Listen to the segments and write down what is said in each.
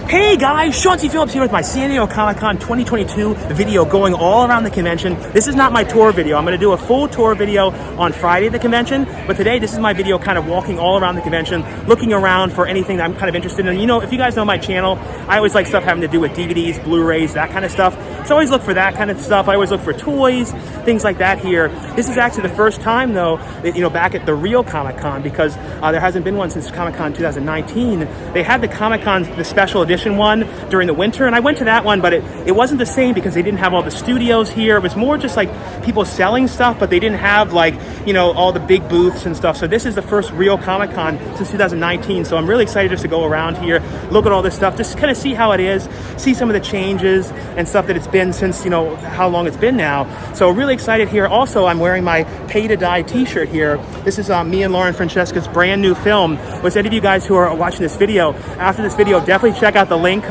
Hey guys, Sean T. Phillips here with my San Diego Comic-Con 2022 video going all around the convention. This is not my tour video. I'm going to do a full tour video on Friday at the convention, but today this is my video kind of walking all around the convention, looking around for anything that I'm kind of interested in. You know, if you guys know my channel, I always like stuff having to do with DVDs, Blu-rays, that kind of stuff. So I always look for that kind of stuff. I always look for toys, things like that here. This is actually the first time though, that, you know, back at the Real Comic-Con, because there hasn't been one since Comic-Con 2019. They had the Comic-Con, the special edition one during the winter, and I went to that one, but it wasn't the same because they didn't have all the studios here. It was more just like people selling stuff, but they didn't have, like, you know, all the big booths and stuff. So this is the first Real Comic-Con since 2019, so I'm really excited just to go around here, look at all this stuff, just kind of see how it is, see some of the changes and stuff that it's been since, you know, how long it's been now. So really excited here. Also, I'm wearing my Pay to Die t-shirt here. This is me and Lauren Francesca's brand new film. Which any of you guys who are watching this video, after this video, definitely check out the link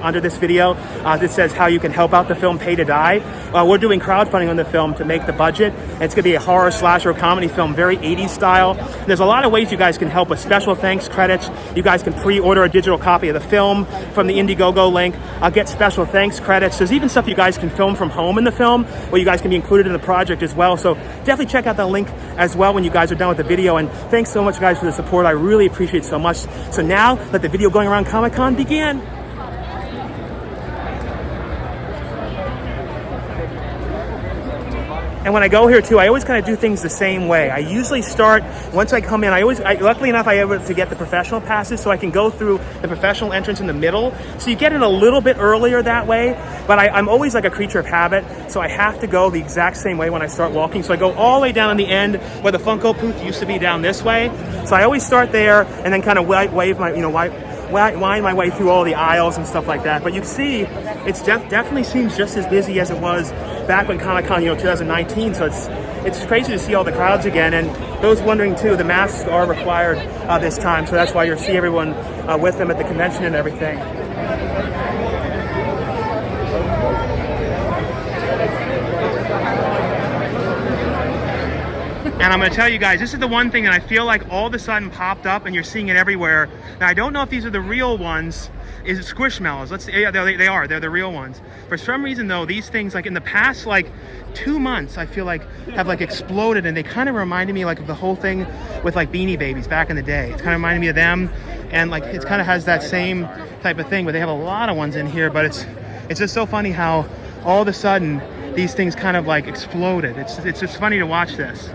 under this video that says how you can help out the film Pay to Die. We're doing crowdfunding on the film to make the budget. And it's going to be a horror slasher comedy film, very 80s style. And there's a lot of ways you guys can help with special thanks credits. You guys can pre-order a digital copy of the film from the Indiegogo link. Get special thanks credits. There's even stuff you guys can film from home in the film where you guys can be included in the project as well. So definitely check out that link as well when you guys are done with the video. And thanks so much, guys, for the support. I really appreciate it so much. So now let the video going around Comic-Con begin. And when I go here too, I always kind of do things the same way. I usually start, once I come in, luckily enough, I able to get the professional passes so I can go through the professional entrance in the middle. So you get in a little bit earlier that way, but I'm always like a creature of habit. So I have to go the exact same way when I start walking. So I go all the way down in the end where the Funko booth used to be down this way. So I always start there and then kind of wind my way through all the aisles and stuff like that. But you can see, it's definitely seems just as busy as it was back when Comic-Con, 2019. So it's crazy to see all the crowds again. And those wondering too, the masks are required this time. So that's why you'll see everyone with them at the convention and everything. And I'm going to tell you guys, this is the one thing that I feel like all of a sudden popped up and you're seeing it everywhere. Now, I don't know if these are the real ones. Is it Squishmallows? Yeah, they are. They're the real ones. For some reason, though, these things, like in the past, like 2 months, I feel like have like exploded, and they kind of reminded me like of the whole thing with like Beanie Babies back in the day. It's kind of reminded me of them, and like it kind of has that same type of thing, but they have a lot of ones in here. But it's just so funny how all of a sudden these things kind of like exploded. It's just funny to watch this.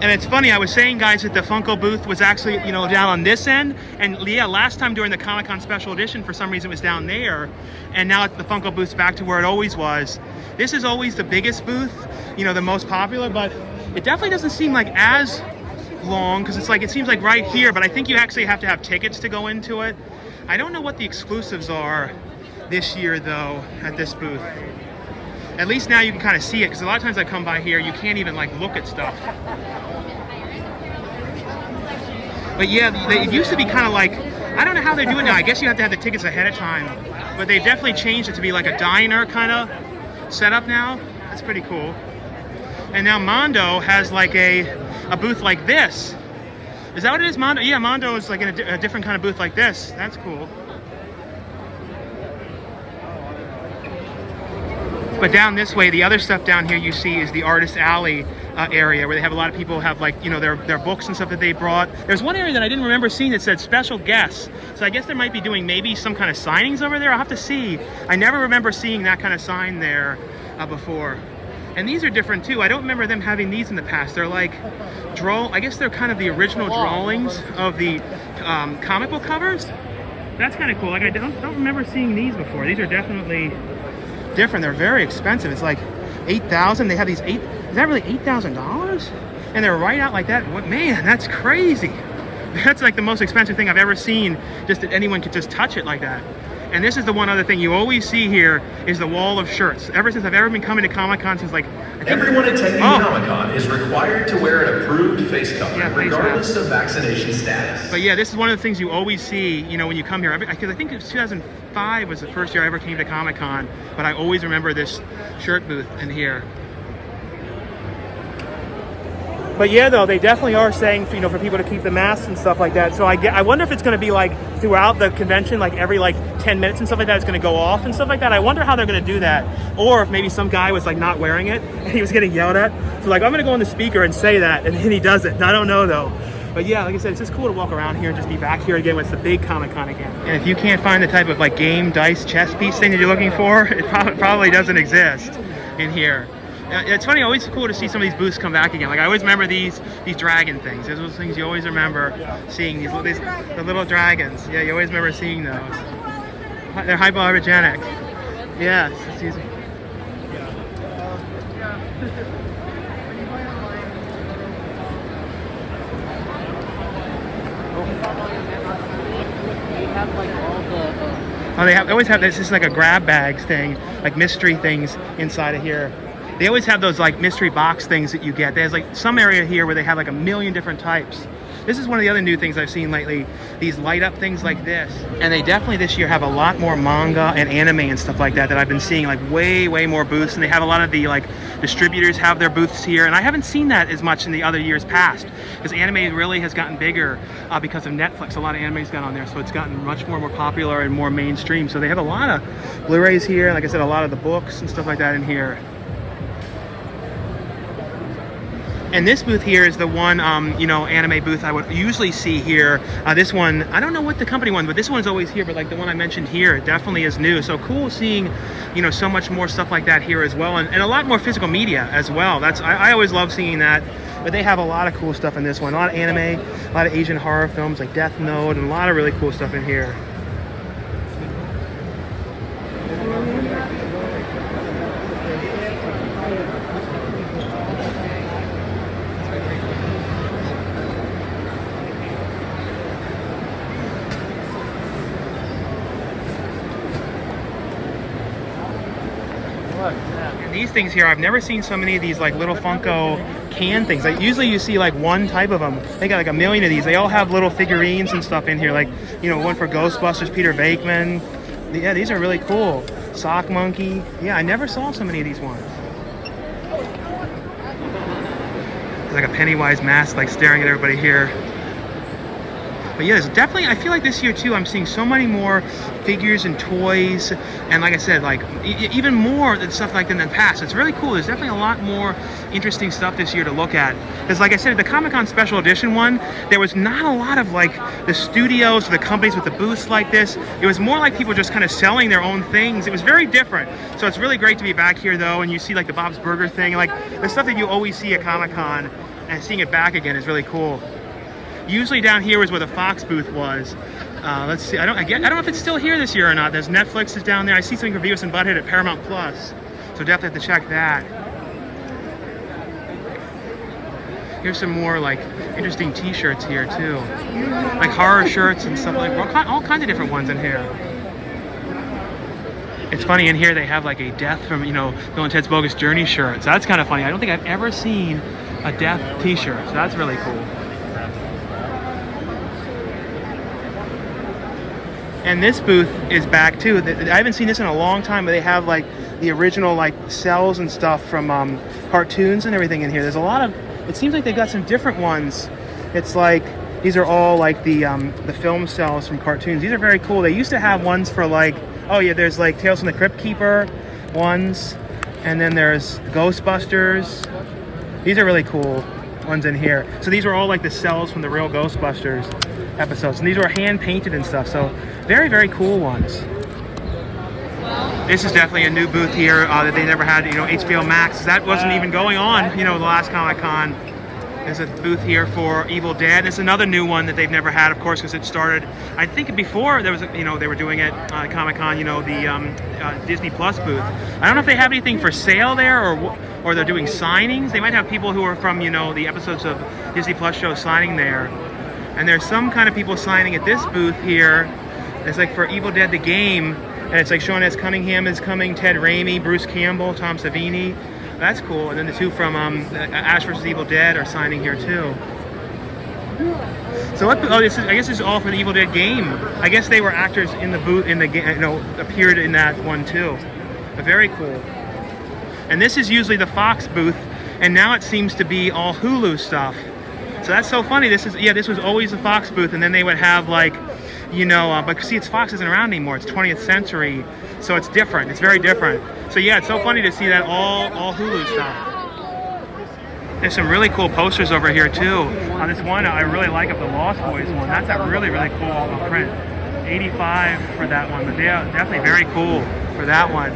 And it's funny, I was saying, guys, that the Funko booth was actually, down on this end. And yeah, last time during the Comic-Con special edition, for some reason it was down there. And now the Funko booth's back to where it always was. This is always the biggest booth, the most popular, but it definitely doesn't seem like as long, because it seems like right here, but I think you actually have to have tickets to go into it. I don't know what the exclusives are this year, though, at this booth. At least now you can kind of see it, because a lot of times I come by here, you can't even like look at stuff. But yeah, it used to be kind of like, I don't know how they do it now. I guess you have to have the tickets ahead of time. But they've definitely changed it to be like a diner kind of setup now. That's pretty cool. And now Mondo has like a booth like this. Is that what it is, Mondo? Yeah, Mondo is like in a different kind of booth like this. That's cool. But down this way, the other stuff down here you see is the Artist Alley area, where they have a lot of people have like, their books and stuff that they brought. There's one area that I didn't remember seeing that said special guests. So I guess they might be doing maybe some kind of signings over there. I'll have to see. I never remember seeing that kind of sign there before. And these are different too. I don't remember them having these in the past. They're like, I guess they're kind of the original drawings of the comic book covers. That's kind of cool. Like I don't remember seeing these before. These are definitely different. They're very expensive. It's like $8,000. They have these is that really $8,000? And they're right out like that. What, man, that's crazy. That's like the most expensive thing I've ever seen, just that anyone could just touch it like that. And this is the one other thing you always see here is the wall of shirts. Ever since I've ever been coming to Comic-Con, since like... Everyone attending Comic-Con is required to wear an approved face cover, regardless of vaccination status. But yeah, this is one of the things you always see, when you come here. Because I think it was 2005 was the first year I ever came to Comic-Con, but I always remember this shirt booth in here. But yeah, though, they definitely are saying, you know, for people to keep the masks and stuff like that. So I wonder if it's going to be like throughout the convention, like every like 10 minutes and stuff like that, it's going to go off and stuff like that. I wonder how they're going to do that. Or if maybe some guy was like not wearing it and he was getting yelled at. So like, I'm going to go on the speaker and say that, and then he does it. I don't know though. But yeah, like I said, it's just cool to walk around here and just be back here again when it's the big Comic-Con again. And if you can't find the type of like game, dice, chess piece thing that you're looking for, it probably doesn't exist in here. It's funny, always cool to see some of these booths come back again. Like I always remember these dragon things. Those are those things you always remember seeing, the little dragons. Yeah, you always remember seeing those. They're hypoallergenic. Yes, it's easy. Oh, they always have this. This is like a grab bags thing, like mystery things inside of here. They always have those like mystery box things that you get. There's like some area here where they have like a million different types. This is one of the other new things I've seen lately, these light up things like this. And they definitely this year have a lot more manga and anime and stuff like that I've been seeing, like way more booths. And they have a lot of the like distributors have their booths here. And I haven't seen that as much in the other years past, because anime really has gotten bigger because of Netflix. A lot of anime's got on there, so it's gotten much more popular and more mainstream. So they have a lot of Blu-rays here. Like I said, a lot of the books and stuff like that in here. And this booth here is the one, you know, anime booth I would usually see here. This one, I don't know what the company one, but this one's always here. But like the one I mentioned here, it definitely is new. So cool seeing, you know, so much more stuff like that here as well, and a lot more physical media as well. I always love seeing that. But they have a lot of cool stuff in this one. A lot of anime, a lot of Asian horror films like Death Note, and a lot of really cool stuff in here. And these things here, I've never seen so many of these like little Funko can things. Like usually you see like one type of them. They got like a million of these. They all have little figurines and stuff in here. Like, you know, one for Ghostbusters, Peter Venkman. Yeah, these are really cool. Sock Monkey. Yeah, I never saw so many of these ones. There's like a Pennywise mask like staring at everybody here. But yeah, there's definitely, I feel like this year too, I'm seeing so many more figures and toys, and like I said, like even more than stuff like in the past. It's really cool. There's definitely a lot more interesting stuff this year to look at. Because like I said, the Comic-Con Special Edition one, there was not a lot of like the studios or the companies with the booths like this. It was more like people just kind of selling their own things. It was very different. So it's really great to be back here though, and you see like the Bob's Burger thing, like the stuff that you always see at Comic-Con, and seeing it back again is really cool. Usually down here is where the Fox booth was. Let's see. I don't know if it's still here this year or not. There's Netflix is down there. I see something for Beavis and Butthead at Paramount Plus, so definitely have to check that. Here's some more like interesting T-shirts here too, like horror shirts and stuff like all kinds of different ones in here. It's funny in here they have like a death from, you know, Bill and Ted's Bogus Journey shirt. So that's kind of funny. I don't think I've ever seen a death T-shirt. So that's really cool. And this booth is back too. I haven't seen this in a long time, but they have like the original like cells and stuff from cartoons and everything in here. There's a lot of, it seems like they've got some different ones. It's like, these are all like the film cells from cartoons. These are very cool. They used to have ones for like, oh yeah, there's like Tales from the Crypt Keeper ones. And then there's Ghostbusters. These are really cool ones in here. So these are all like the cells from the Real Ghostbusters episodes, and these were hand painted and stuff, so very cool ones. This is definitely a new booth here that they never had. You know, HBO Max, that wasn't even going on, you know, the last Comic-Con. There's a booth here for Evil Dead. It's another new one that they've never had, of course, because it started, I think before there was, you know, they were doing it Comic-Con, you know, the Disney Plus booth. I don't know if they have anything for sale there, or they're doing signings. They might have people who are from, you know, the episodes of Disney Plus shows signing there. And there's some kind of people signing at this booth here. It's like for Evil Dead the game, and it's like Sean S. Cunningham is coming, Ted Raimi, Bruce Campbell, Tom Savini. That's cool. And then the two from Ash vs. Evil Dead are signing here too. So what? Oh, this is, I guess this is all for the Evil Dead game. I guess they were actors in the booth in the game, you know, appeared in that one too. But very cool. And this is usually the Fox booth. and now it seems to be all Hulu stuff. So that's so funny. This was always a Fox booth, and then they would have like, you know, but see, Fox isn't around anymore. It's 20th century, so it's different. It's very different. So yeah, it's so funny to see that all Hulu stuff. There's some really cool posters over here too. On this one, I really like the Lost Boys one. That's a really cool print. 85 for that one, but they're definitely very cool for that one.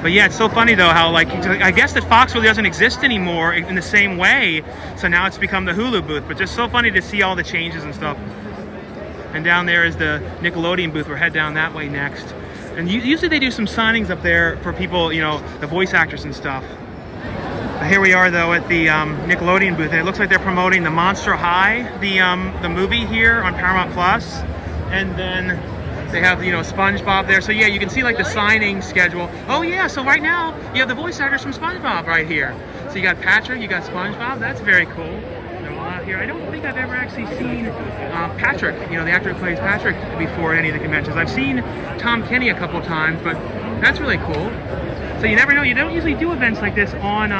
But yeah, it's so funny though how like, I guess that Fox really doesn't exist anymore in the same way, so now it's become the Hulu booth, but just so funny to see all the changes and stuff. And down there is the Nickelodeon booth. We'll head down that way next. And usually they do some signings up there for people, you know, the voice actors and stuff. But here we are though at the Nickelodeon booth, and it looks like they're promoting the Monster High, the movie here on Paramount Plus. And then they have, you know, SpongeBob there. So yeah, you can see like the signing schedule. Oh yeah, so right now you have the voice actors from SpongeBob right here. So you got Patrick, you got SpongeBob. That's very cool. They're all out here. I don't think I've ever actually seen Patrick, you know, the actor who plays Patrick, before at any of the conventions. I've seen Tom Kenny a couple times, but that's really cool. So you never know. You don't usually do events like this on,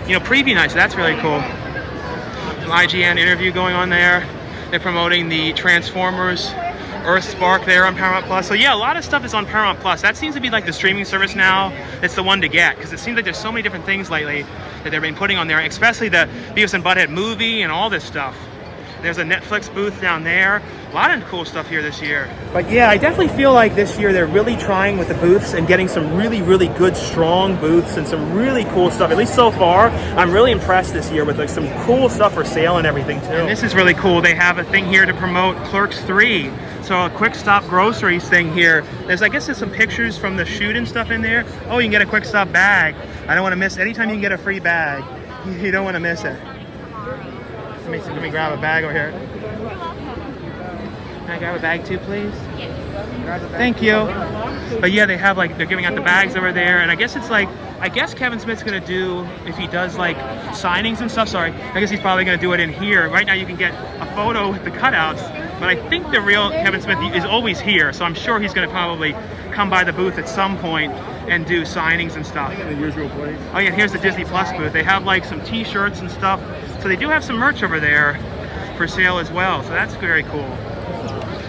you know, preview nights. So that's really cool. Some IGN interview going on there. They're promoting the Transformers Earthspark there on Paramount Plus. So yeah, a lot of stuff is on Paramount Plus. That seems to be like the streaming service now. It's the one to get, because it seems like there's so many different things lately that they've been putting on there, especially the Beavis and Butthead movie and all this stuff. There's a Netflix booth down there. A lot of cool stuff here this year. But yeah, I definitely feel like this year they're really trying with the booths and getting some really good, strong booths and some really cool stuff. At least so far, I'm really impressed this year with like some cool stuff for sale and everything too. And this is really cool. They have a thing here to promote Clerks 3. So a quick stop groceries thing here. I guess there's some pictures from the shoot and stuff in there. Oh, you can get a quick stop bag. I don't want to miss, anytime you can get a free bag, you don't want to miss it. Let me grab a bag over here. Can I grab a bag too, please? Yes. Thank you. But yeah, they have like, they're giving out the bags over there, and I guess it's like, I guess Kevin Smith's gonna do, if he does like signings and stuff, sorry, I guess he's probably gonna do it in here. Right now you can get a photo with the cutouts, but I think the real Kevin Smith is always here, so I'm sure he's gonna probably come by the booth at some point and do signings and stuff. The usual place. Oh yeah, here's the Disney Plus booth. They have like some t-shirts and stuff. So they do have some merch over there for sale as well. So that's very cool.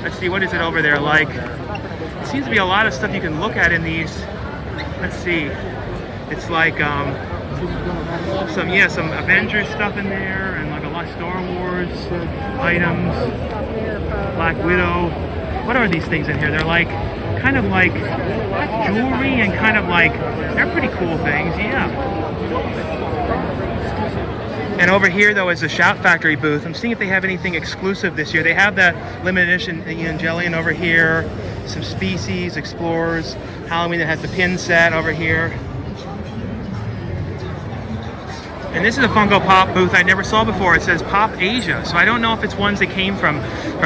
Let's see, what is it over there like? It seems to be a lot of stuff you can look at in these. Let's see. It's like some Avengers stuff in there, and like a lot of Star Wars items. Black Widow. What are these things in here? They're like kind of like jewelry and kind of like, they're pretty cool things, yeah. And over here though is the Shout Factory booth. I'm seeing if they have anything exclusive this year. They have the limited edition Evangelion over here, some Species, Explorers, Halloween that has the pin set over here. And this is a Funko Pop booth I never saw before. It says Pop Asia. So I don't know if it's ones that came from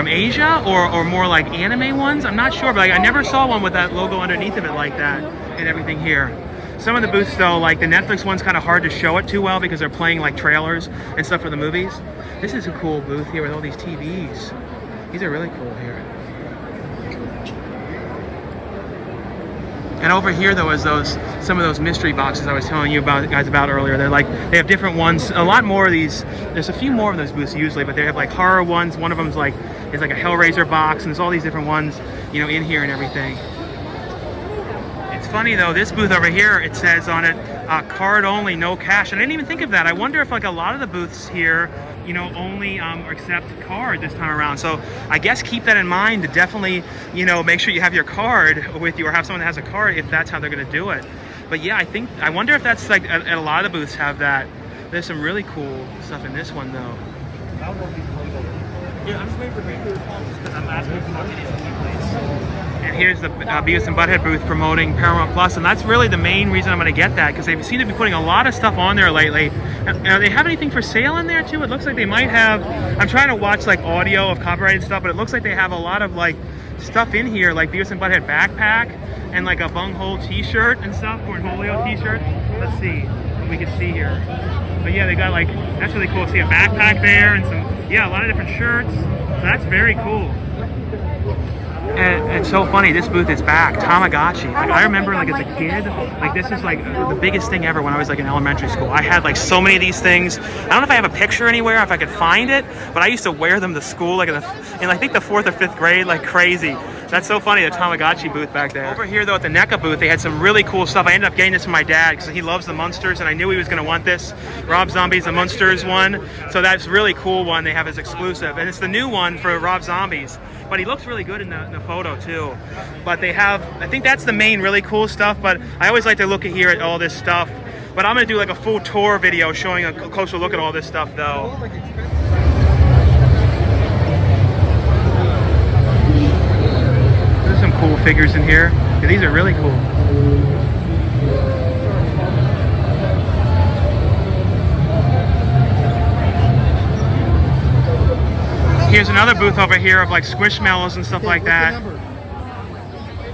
Asia or more like anime ones. I'm not sure, but like, I never saw one with that logo underneath of it like that and everything here. Some of the booths though, like the Netflix one's kind of hard to show it too well because they're playing like trailers and stuff for the movies. This is a cool booth here with all these TVs. These are really cool here. And over here though is some of those mystery boxes I was telling you guys about earlier. They're like, they have different ones. A lot more of these, there's a few more of those booths usually, but they have like horror ones. One of them's like, is like a Hellraiser box, and there's all these different ones, you know, in here and everything. It's funny though, this booth over here, it says on it, card only, no cash. And I didn't even think of that. I wonder if like a lot of the booths here, you know, only accept card this time around. So I guess keep that in mind to definitely, you know, make sure you have your card with you or have someone that has a card if that's how they're going to do it. But yeah, I wonder if that's like at a lot of the booths have that. There's some really cool stuff in this one though. Yeah, I'm just waiting for me to respond because I'm asking for more. And here's the Beavis and Butthead booth promoting Paramount Plus, and that's really the main reason I'm going to get that, because they seem to be putting a lot of stuff on there lately. And they have anything for sale in there too? It looks like they might have. I'm trying to watch like audio of copyrighted stuff, but it looks like they have a lot of like stuff in here, like Beavis and Butthead backpack and like a bunghole t-shirt and stuff, Cornholio t-shirt. Let's see what we can see here. But yeah, they got like, that's really cool. See a backpack there and some, yeah, a lot of different shirts. So that's very cool. And it's so funny, this booth is back, Tamagotchi. Like, I remember, like, as a kid, like, this is, like, the biggest thing ever when I was, like, in elementary school. I had, like, so many of these things. I don't know if I have a picture anywhere, if I could find it, but I used to wear them to school, like, in I think the 4th or 5th grade, like, crazy. That's so funny, the Tamagotchi booth back there. Over here, though, at the NECA booth, they had some really cool stuff. I ended up getting this from my dad because he loves the Munsters, and I knew he was going to want this. Rob Zombie's the Munsters one, so that's a really cool one they have as exclusive. And it's the new one for Rob Zombies, but he looks really good in the photo, too. But they have, I think that's the main really cool stuff, but I always like to look at here at all this stuff. But I'm going to do, like, a full tour video showing a closer look at all this stuff, though. Some cool figures in here. Yeah, these are really cool. Here's another booth over here of like Squishmallows and stuff like that.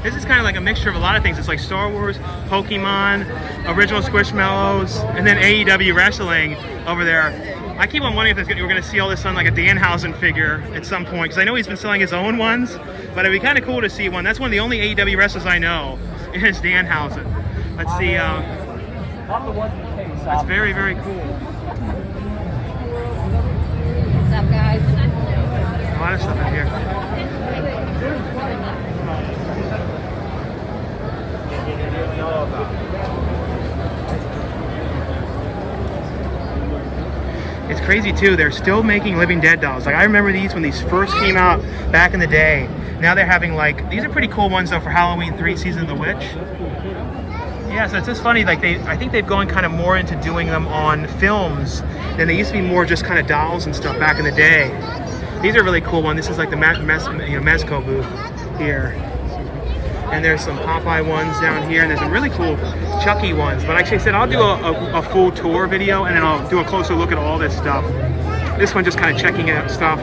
This is kind of like a mixture of a lot of things. It's like Star Wars, Pokemon, original Squishmallows, and then AEW wrestling over there. I keep on wondering if we're going to see all this on like a Danhausen figure at some point, because I know he's been selling his own ones, but it'd be kind of cool to see one. That's one of the only AEW wrestlers I know is Danhausen. Let's see. That's very, very cool. What's up, guys? A lot of stuff in here. It's crazy too, they're still making Living Dead dolls. Like, I remember these when these first came out back in the day. Now they're having like, these are pretty cool ones though for Halloween 3 Season of the Witch. Yeah, so it's just funny, like I think they've gone kind of more into doing them on films than they used to be more just kind of dolls and stuff back in the day. These are really cool ones. This is like the Mezco booth here. And there's some Popeye ones down here, and there's some really cool Chucky ones. But like I said, I'll do a full tour video, and then I'll do a closer look at all this stuff. This one just kind of checking out stuff.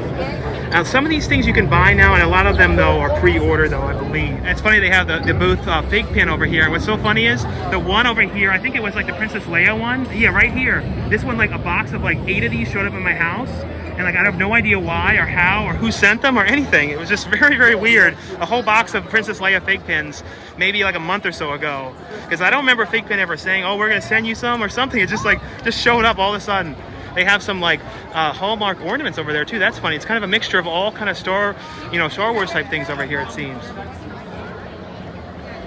Now, some of these things you can buy now, and a lot of them, though, are pre-order, though, I believe. And it's funny, they have the booth fig pin over here. And what's so funny is, the one over here, I think it was like the Princess Leia one. Yeah, right here. This one, like a box of like 8 of these showed up in my house. And like, I have no idea why or how or who sent them or anything. It was just very, very weird. A whole box of Princess Leia fig pins, maybe like a month or so ago. Because I don't remember Fig Pin ever saying, oh, we're gonna send you some or something. It just like, just showed up all of a sudden. They have some like Hallmark ornaments over there too. That's funny. It's kind of a mixture of all kind of Star Wars type things over here, it seems.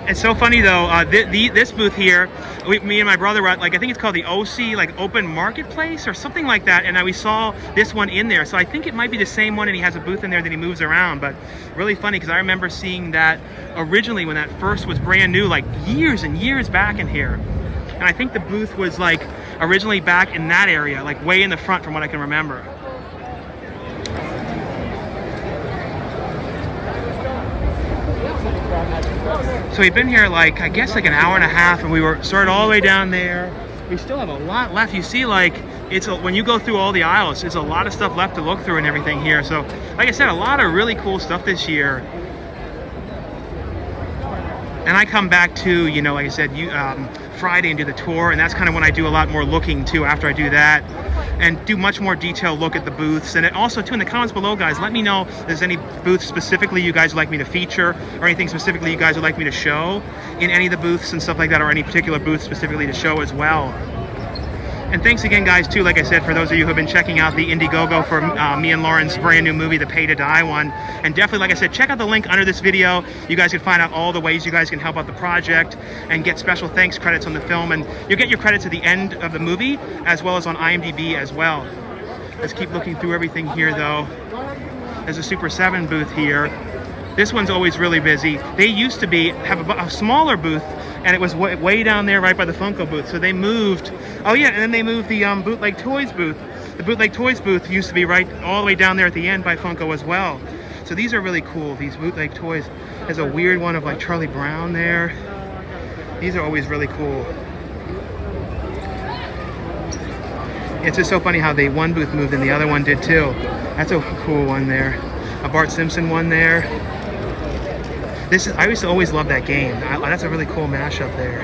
It's so funny though, this booth here, me and my brother were at, like, I think it's called the OC, like Open Marketplace or something like that, and we saw this one in there. So I think it might be the same one, and he has a booth in there that he moves around. But really funny, because I remember seeing that originally when that first was brand new, like years and years back in here. And I think the booth was like originally back in that area, like way in the front from what I can remember. So we've been here like, I guess like an hour and a half, and we started all the way down there. We still have a lot left. You see, like, when you go through all the aisles, there's a lot of stuff left to look through and everything here. So like I said, a lot of really cool stuff this year. And I come back to, like I said, Friday and do the tour, and that's kind of when I do a lot more looking too after I do that, and do much more detailed look at the booths. And also too, in the comments below, guys, let me know if there's any booths specifically you guys would like me to feature, or anything specifically you guys would like me to show in any of the booths and stuff like that, or any particular booth specifically to show as well. And thanks again, guys, too, like I said, for those of you who have been checking out the Indiegogo for me and Lauren's brand new movie, The Pay to Die one. And definitely, like I said, check out the link under this video. You guys can find out all the ways you guys can help out the project and get special thanks credits on the film. And you'll get your credits at the end of the movie, as well as on IMDb as well. Let's keep looking through everything here, though. There's a Super 7 booth here. This one's always really busy. They used to have a smaller booth, and it was way down there right by the Funko booth. So they moved, oh yeah, and then they moved the Bootleg Toys booth. The Bootleg Toys booth used to be right all the way down there at the end by Funko as well. So these are really cool, these Bootleg Toys. There's a weird one of like Charlie Brown there. These are always really cool. It's just so funny how one booth moved and the other one did too. That's a cool one there. A Bart Simpson one there. I used to always love that game. That's a really cool mashup there.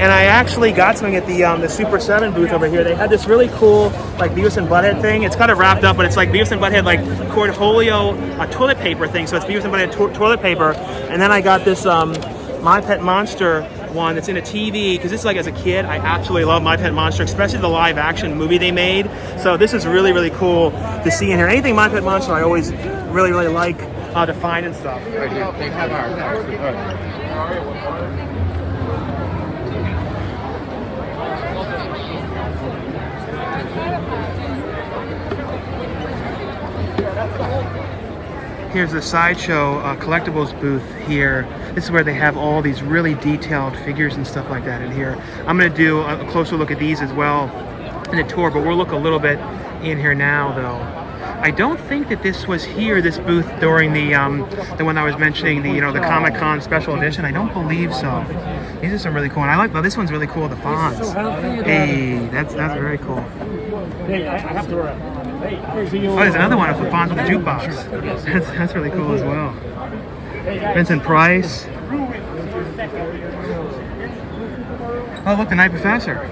And I actually got something at the Super 7 booth over here. They had this really cool like Beavis and Butthead thing. It's kind of wrapped up, but it's like Beavis and Butthead like Cornholio toilet paper thing. So it's Beavis and Butthead toilet paper. And then I got this My Pet Monster one that's in a TV, because this is like, as a kid, I absolutely love My Pet Monster, especially the live action movie they made. So this is really, really cool to see in here. Anything My Pet Monster I always really, really like to find and stuff. Here's the Sideshow collectibles booth here. This is where they have all these really detailed figures and stuff like that in here. I'm going to do a closer look at these as well in the tour, but we'll look a little bit in here now, though. I don't think that this was here, this booth, during the one I was mentioning, the the Comic-Con special edition. I don't believe so. These are some really cool, and I like. Well, this one's really cool. The Fonz. Hey, that's very cool. Hey, I have to. Oh, there's another one of the Fonz with the jukebox. That's really cool as well. Vincent Price. Oh, look, the Night Professor.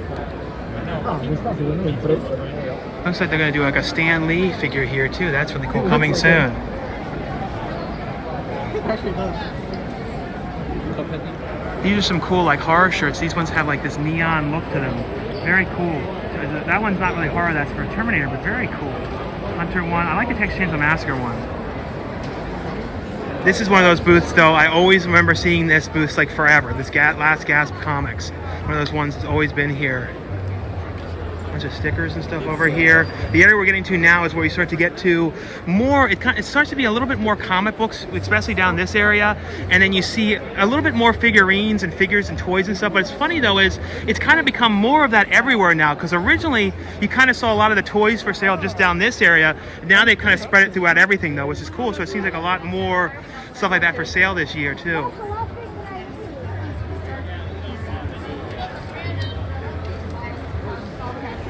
Looks like they're going to do like a Stan Lee figure here too. That's really cool. Coming soon. These are some cool like horror shirts. These ones have like this neon look to them. Very cool. That one's not really horror, that's for a Terminator, but very cool. Hunter one. I like the Texas Chainsaw Massacre one. This is one of those booths, though. I always remember seeing this booth like forever. This Last Gasp Comics. One of those ones that's always been here. Bunch of stickers and stuff over here. The area we're getting to now is where you start to get to more, it starts to be a little bit more comic books, especially down this area, and then you see a little bit more figurines and figures and toys and stuff. But it's funny though, is it's kind of become more of that everywhere now, because originally you kind of saw a lot of the toys for sale just down this area. Now they kind of spread it throughout everything though, which is cool. So it seems like a lot more stuff like that for sale this year too.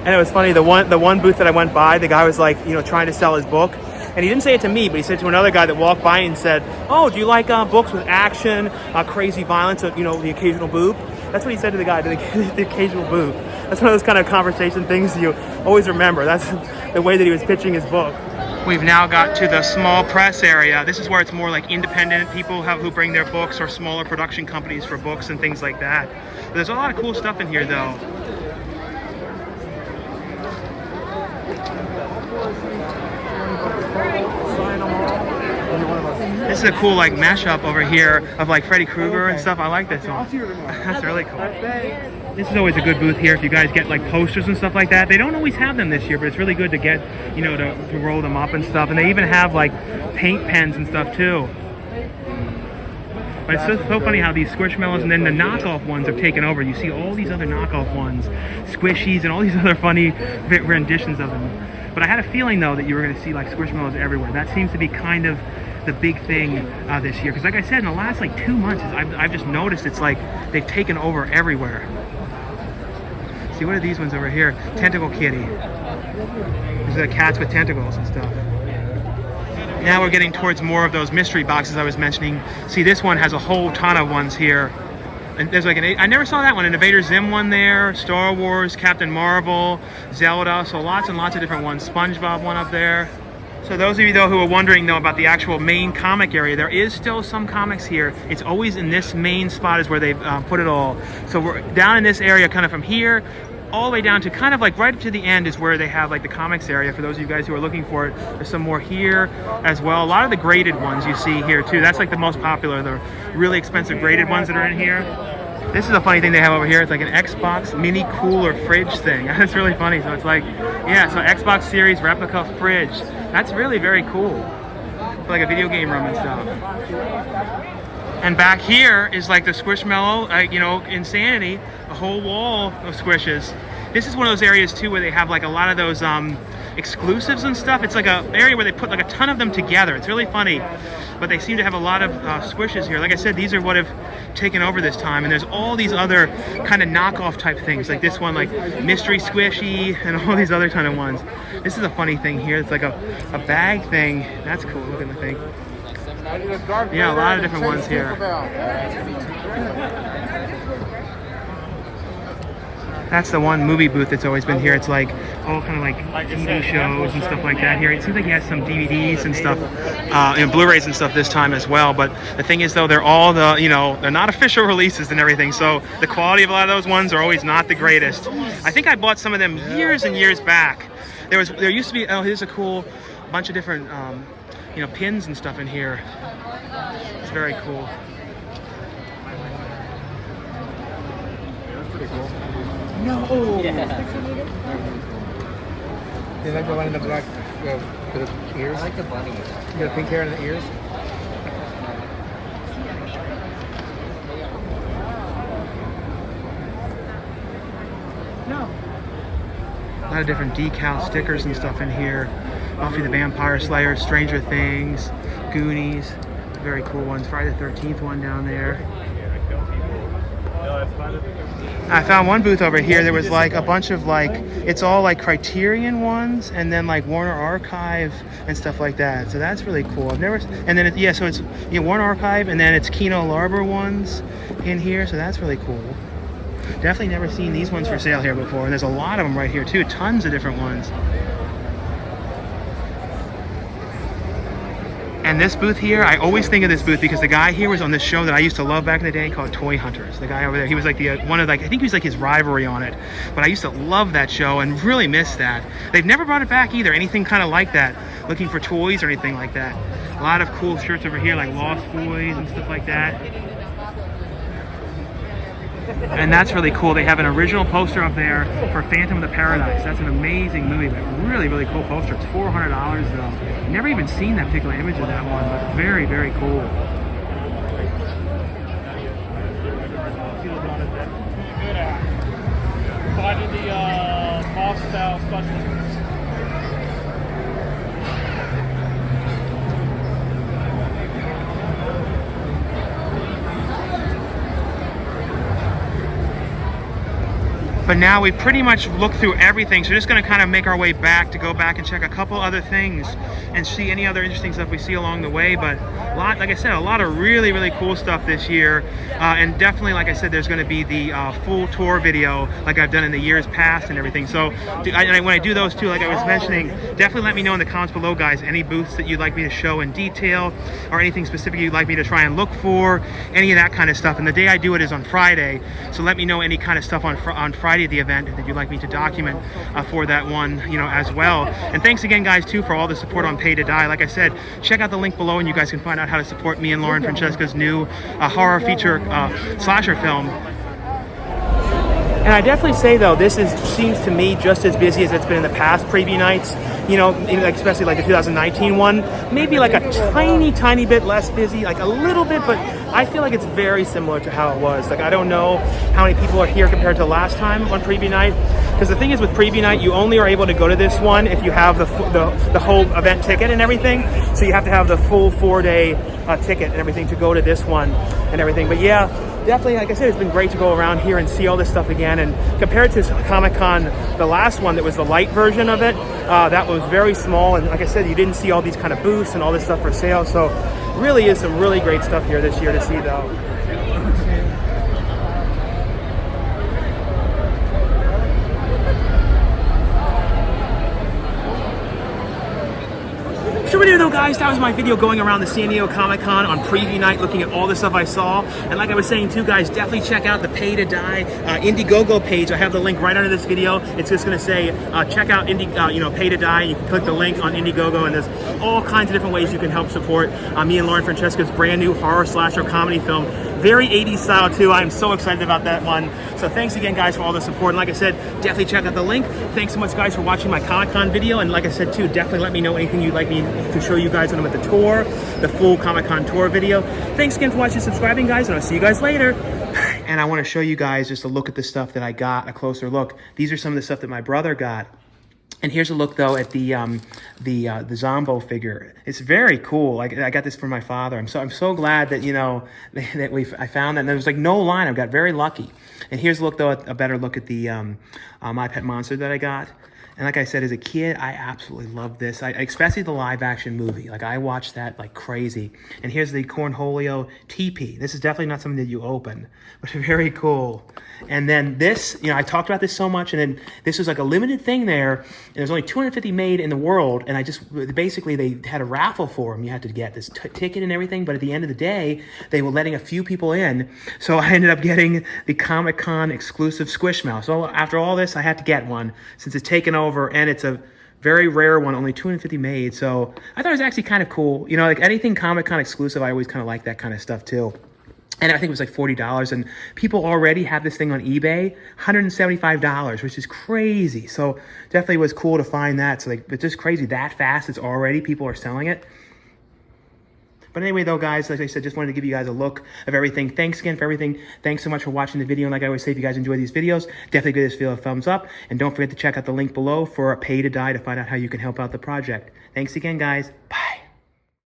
And it was funny, the one booth that I went by, the guy was like, trying to sell his book. And he didn't say it to me, but he said to another guy that walked by and said, "Oh, do you like books with action, crazy violence, the occasional boob?" That's what he said to the guy, the occasional boob. That's one of those kind of conversation things you always remember. That's the way that he was pitching his book. We've now got to the small press area. This is where it's more like independent people who bring their books, or smaller production companies for books and things like that. But there's a lot of cool stuff in here, though. This is a cool like mashup over here of like Freddy Krueger and stuff. I like this one. That's really cool. This is always a good booth here if you guys get like posters and stuff like that. They don't always have them this year, but it's really good to get, to roll them up and stuff. And they even have like paint pens and stuff too. But it's so funny how these Squishmallows and then the knockoff ones have taken over. You see all these other knockoff ones, Squishies, and all these other funny renditions of them. But I had a feeling though that you were going to see like Squishmallows everywhere. That seems to be kind of the big thing this year, because like I said, in the last like 2 months, I've just noticed it's like they've taken over everywhere. See, what are these ones over here? Tentacle Kitty. These are the cats with tentacles and stuff. Now we're getting towards more of those mystery boxes I was mentioning. See, this one has a whole ton of ones here. And there's like I never saw that one, an Invader Zim one there, Star Wars, Captain Marvel, Zelda, so lots and lots of different ones. SpongeBob one up there. So those of you though who are wondering though about the actual main comic area, there is still some comics here. It's always in this main spot is where they've put it all. So we're down in this area, kind of from here all the way down to kind of like right up to the end is where they have like the comics area for those of you guys who are looking for it. There's some more here as well. A lot of the graded ones you see here too. That's like the most popular, the really expensive graded ones that are in here. This is a funny thing they have over here. It's like an Xbox mini cooler fridge thing. That's really funny. So it's like, yeah, so Xbox Series replica fridge. That's really very cool. For like a video game room and stuff. And back here is like the Squishmallow, insanity, a whole wall of squishes. This is one of those areas too where they have like a lot of those exclusives and stuff. It's like an area where they put like a ton of them together. It's really funny, but they seem to have a lot of squishes here. Like I said, these are what have taken over this time, and there's all these other kind of knockoff type things, like this one, like Mystery Squishy, and all these other kind of ones. This is a funny thing here. It's like a bag thing. That's cool. Look at the thing. Yeah, a lot of different ones here. That's the one movie booth that's always been here. It's like all kind of like TV shows and stuff like that here. It seems like he has some DVDs and stuff, and Blu-rays and stuff this time as well. But the thing is, though, they're all they're not official releases and everything. So the quality of a lot of those ones are always not the greatest. I think I bought some of them years and years back. There used to be, oh, here's a cool bunch of different, pins and stuff in here. It's very cool. That's pretty cool. No. Yeah. You like the one in the black with the ears? I like the bunny. You got pink hair in the ears? No. A lot of different decal stickers and stuff in here. Buffy the Vampire Slayer, Stranger Things, Goonies. Very cool ones. Friday the 13th one down there. I found one booth over here. There was like a bunch of it's all like Criterion ones, and then like Warner Archive and stuff like that. So that's really cool. I've never, and then so it's Warner Archive, and then it's Kino Lorber ones in here. So that's really cool. Definitely never seen these ones for sale here before, and there's a lot of them right here too. Tons of different ones. And this booth here, I always think of this booth because the guy here was on this show that I used to love back in the day called Toy Hunters. The guy over there, he was like one of I think he was like his rivalry on it. But I used to love that show and really miss that. They've never brought it back either, anything kind of like that, looking for toys or anything like that. A lot of cool shirts over here, like Lost Boys and stuff like that. And that's really cool. They have an original poster up there for Phantom of the Paradise. That's an amazing movie, but really, really cool poster. It's $400 though. Never even seen that particular image of that one, but very, very cool. I did the moth style special. But now we've pretty much looked through everything, so we're just going to kind of make our way back to go back and check a couple other things and see any other interesting stuff we see along the way. But like I said, a lot of really, really cool stuff this year. And definitely, like I said, there's going to be the full tour video like I've done in the years past and everything. So when I do those too, like I was mentioning, definitely let me know in the comments below, guys, any booths that you'd like me to show in detail or anything specific you'd like me to try and look for, any of that kind of stuff. And the day I do it is on Friday, so let me know any kind of stuff on Friday at the event that you'd like me to document for that one, as well. And thanks again, guys, too, for all the support on Pay to Die. Like I said, check out the link below and you guys can find out how to support me and Lauren Francesca's new horror feature slasher film. And I definitely say, though, this seems to me just as busy as it's been in the past preview nights, especially like the 2019 one. Maybe like a tiny bit less busy, like a little bit, but I feel like it's very similar to how it was. Like, I don't know how many people are here compared to last time on preview night. Because the thing is with preview night, you only are able to go to this one if you have the whole event ticket and everything. So you have to have the full 4-day ticket and everything to go to this one and everything. But yeah, definitely, like I said, it's been great to go around here and see all this stuff again. And compared to Comic-Con, the last one that was the light version of it, that was very small. And like I said, you didn't see all these kind of booths and all this stuff for sale. So really is some really great stuff here this year to see, though. So anyway, though, guys, that was my video going around the San Diego Comic-Con on preview night, looking at all the stuff I saw. And like I was saying too, guys, definitely check out the Pay to Die Indiegogo page. I have the link right under this video. It's just going to say check out Pay to Die. You can click the link on Indiegogo, and there's all kinds of different ways you can help support me and Lauren Francesca's brand new horror slasher comedy film. Very 80s style too. I'm so excited about that one. So thanks again, guys, for all the support. And like I said, definitely check out the link. Thanks so much, guys, for watching my Comic-Con video. And like I said too, definitely let me know anything you'd like me to show you guys when I'm at the tour, the full Comic-Con tour video. Thanks again for watching and subscribing, guys, and I'll see you guys later. And I want to show you guys just a look at the stuff that I got, a closer look. These are some of the stuff that my brother got. And here's a look, though, at the Zombo figure. It's very cool. I got this for my father. I'm so glad that I found that. And there was like no line. I got very lucky. And here's a look, though, a better look at the My Pet Monster that I got. And like I said, as a kid, I absolutely loved this. Especially the live action movie. Like I watched that like crazy. And here's the Cornholio TP. This is definitely not something that you open, but very cool. And then this, I talked about this so much, and then this was like a limited thing there. And there's only 250 made in the world. And basically they had a raffle for them. You had to get this ticket and everything. But at the end of the day, they were letting a few people in. So I ended up getting the Comic-Con exclusive Squishmallow. So after all this, I had to get one since it's taken over, and it's a very rare one, only 250 made. So I thought it was actually kind of cool. Like anything Comic-Con exclusive, I always kind of like that kind of stuff too. And I think it was like $40, and people already have this thing on eBay, $175, which is crazy. So definitely was cool to find that. So it's just crazy that fast. It's already people are selling it. But anyway, though, guys, like I said, just wanted to give you guys a look of everything. Thanks again for everything. Thanks so much for watching the video. And like I always say, if you guys enjoy these videos, definitely give this video a thumbs up. And don't forget to check out the link below for a pay to die to find out how you can help out the project. Thanks again, guys. Bye.